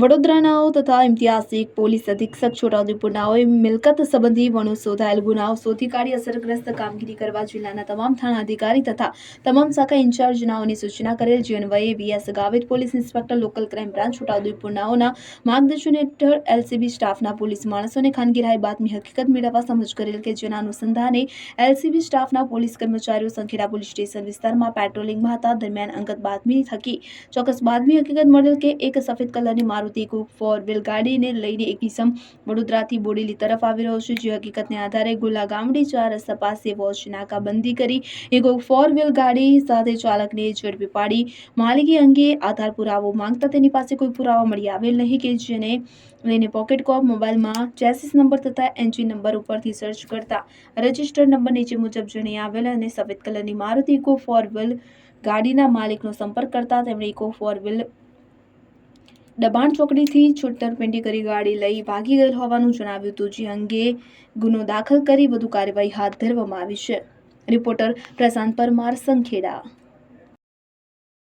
વડોદરાનાઓ તથા ઐતિહાસિક પોલીસ અધિક્ષક છોટાઉદેપુરનાઓએ મિલકત સંબંધી વણો શોધાયેલ ગુનાઓ શોધી કાઢી અસરગ્રસ્ત કામગીરી કરવા જિલ્લાના તમામ થાણા અધિકારી તથા તમામ શાખા ઇન્ચાર્જનાઓની સૂચના કરેલ. જે અન્વયે V S Gavit police inspector local crime branch છોટાઉદેપુરનાઓના માર્ગદર્શન હેઠળ એલસીબી સ્ટાફના પોલીસ માણસોને ખાનગી રાહે બાતમી હકીકત મેળવવા સમજ કરેલ કે જેના અનુસંધાને એલસીબી સ્ટાફના પોલીસ કર્મચારીઓ સંખેડા પોલીસ સ્ટેશન વિસ્તારમાં પેટ્રોલિંગમાં હતા. દરમિયાન અંગત બાતમી થકી ચોક્કસ બાતમી હકીકત મળેલ કે એક સફેદ કલરની મારુતિ ઇકો 4 વ્હીલ ગાડીને લઈને એક ઇસમ વડોદરાથી બોડેલી તરફ આવી રહ્યો છે. જે હકીકતને આધારે ગોલા ગામડી 4 રસ્તા પાસે વોચ નાકાબંધી કરી ઇકો 4 વ્હીલ ગાડી સાથે ચાલકને ઝડપી પાડી માલિકી અંગે આધાર પુરાવો માંગતા તેની પાસે કોઈ પુરાવા મળી આવેલ નહીં કે જેને લઈને પોકેટ કોપ મોબાઈલમાં ચેસિસ નંબર તથા એન્જિન નંબર ઉપરથી સર્ચ કરતા રજિસ્ટર્ડ નંબર નીચે મુજબ જણાઈ આવેલ અને સફેદ કલરની મારુતિ ઇકો 4 વ્હીલ ગાડીના માલિકનો સંપર્ક કરતા તેમણે ઇકો 4 વ્હીલ દબાણ ચોકડીથી છૂટરપિંડી કરી ગાડી લઈ ભાગી ગયેલ હોવાનું જણાવ્યું હતું. જે અંગે ગુનો દાખલ કરી વધુ કાર્યવાહી હાથ ધરવામાં આવી છે. રિપોર્ટર પ્રશાંત પરમાર, સંખેડા.